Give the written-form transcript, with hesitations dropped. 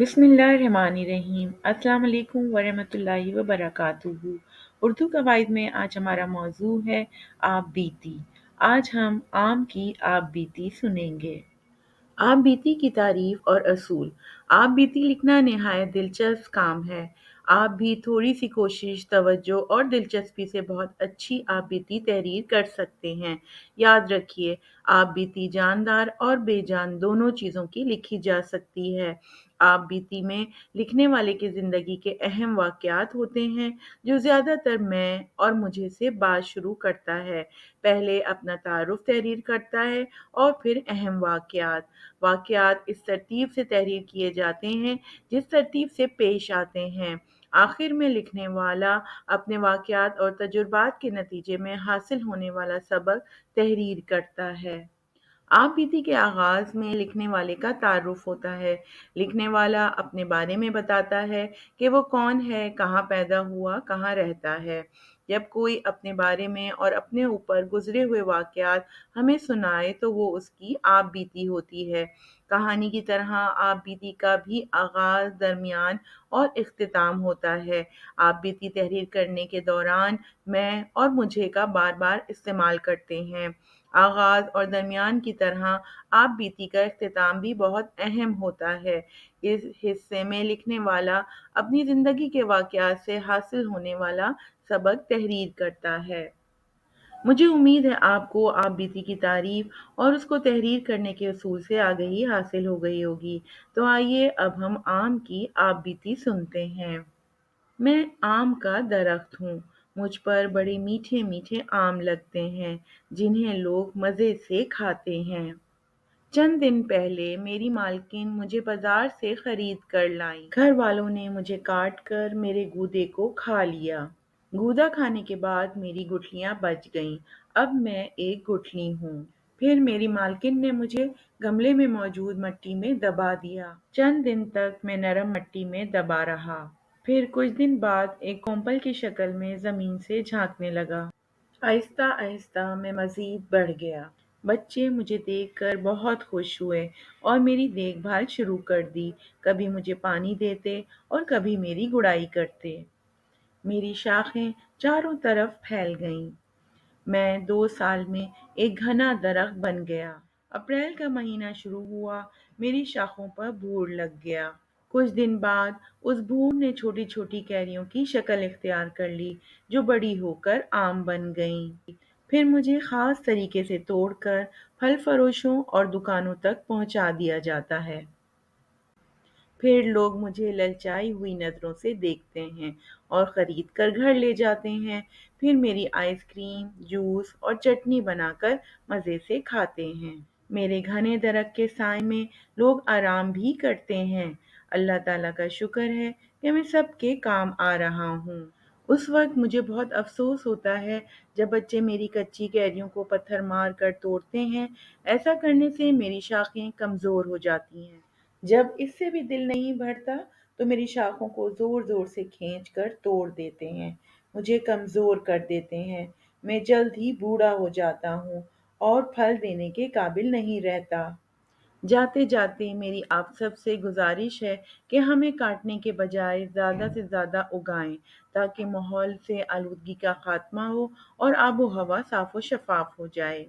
बिस्मिल्लाहिर्रहमानिर्रहीम। अस्सलाम वालेकुम वरहमतुल्लाहि वबरकातुहू। उर्दू कवायद में आज हमारा मौजू है आप बीती। आज हम आम की आप बीती सुनेंगे। आप बीती की तारीफ और असूल। आप बीती लिखना निहायत दिलचस्प काम है। आप भी थोड़ी सी कोशिश, तवज्जो और दिलचस्पी से बहुत अच्छी आप बीती तहरीर कर सकते हैं। याद रखिए, आप बीती जानदार और बेजान दोनों चीज़ों की लिखी जा सकती है। आप बीती में लिखने वाले की ज़िंदगी के अहम वाक़यात होते हैं, जो ज़्यादातर मैं और मुझे से बात शुरू करता है। पहले अपना तारुफ़ तहरीर करता है और फिर अहम वाक़यात। वाक़यात इस तरतीब से तहरीर किए जाते हैं जिस तरतीब से पेश आते हैं। आखिर में लिखने वाला अपने वाक़यात और तजुर्बात के नतीजे में हासिल होने वाला सबक तहरीर करता है। आप बीती के आगाज़ में लिखने वाले का तारुफ़ होता है। लिखने वाला अपने बारे में बताता है कि वो कौन है, कहाँ पैदा हुआ, कहाँ रहता है। जब कोई अपने बारे में और अपने ऊपर गुज़रे हुए वाक़यात हमें सुनाए तो वो उसकी आप बीती होती है। कहानी की तरह आप बीती का भी आगाज़, दरमियान और इख्तिताम होता है। आप बीती तहरीर करने के दौरान मैं और मुझे का बार-बार इस्तेमाल करते हैं। आगाज़ और दरमियान की तरह आप बीती का इख्तिताम भी बहुत अहम होता है। इस हिस्से में लिखने वाला अपनी ज़िंदगी के वाक़यात से हासिल होने वाला सबक तहरीर करता है। मुझे उम्मीद है आपको आप बीती की तारीफ़ और उसको तहरीर करने के उसूल से आगाही हासिल हो गई होगी। तो आइए अब हम आम की आप बीती सुनते हैं। मैं आम का दरख्त हूँ। मुझ पर बड़े मीठे मीठे आम लगते हैं, जिन्हें लोग मज़े से खाते हैं। चंद दिन पहले मेरी मालकिन मुझे बाजार से खरीद कर लाई। घर वालों ने मुझे काट कर मेरे गूदे को खा लिया। गूदा खाने के बाद मेरी गुठलियां बच गईं। अब मैं एक गुठली हूँ। फिर मेरी मालकिन ने मुझे गमले में मौजूद मिट्टी में दबा दिया। चंद दिन तक मैं नरम मिट्टी में दबा रहा। फिर कुछ दिन बाद एक कोंपल की शक्ल में जमीन से झांकने लगा। आहिस्ता आहिस्ता मैं मज़ीद बढ़ गया। बच्चे मुझे देखकर बहुत खुश हुए और मेरी देखभाल शुरू कर दी। कभी मुझे पानी देते और कभी मेरी गुड़ाई करते। मेरी शाखें चारों तरफ फैल गईं। मैं 2 साल में एक घना दरख्त बन गया। अप्रैल का महीना शुरू हुआ, मेरी शाखों पर भूर लग गया। कुछ दिन बाद उस भूर ने छोटी-छोटी कैरियों की शक्ल इख्तियार कर ली, जो बड़ी होकर आम बन गईं। फिर मुझे ख़ास तरीके से तोड़कर फल फरोशों और दुकानों तक पहुंचा दिया जाता है। फिर लोग मुझे ललचाई हुई नज़रों से देखते हैं और ख़रीद कर घर ले जाते हैं। फिर मेरी आइसक्रीम, जूस और चटनी बनाकर मज़े से खाते हैं। मेरे घने दरख्त के साए में लोग आराम भी करते हैं। अल्लाह ताला का शुक्र है कि मैं सबके काम आ रहा हूँ। उस वक़्त मुझे बहुत अफ़सोस होता है जब बच्चे मेरी कच्ची कैरियों को पत्थर मार कर तोड़ते हैं। ऐसा करने से मेरी शाखें कमज़ोर हो जाती हैं। जब इससे भी दिल नहीं भरता तो मेरी शाखों को ज़ोर-ज़ोर से खींचकर तोड़ देते हैं, मुझे कमज़ोर कर देते हैं। मैं जल्द ही बूढ़ा हो जाता हूँ और फल देने के काबिल नहीं रहता। जाते-जाते मेरी आप सबसे गुज़ारिश है कि हमें काटने के बजाय ज़्यादा से ज़्यादा उगाएँ, ताकि माहौल से आलूदगी का ख़ात्मा हो और आबो-हवा साफ़ व शफ़ाफ़ हो जाए।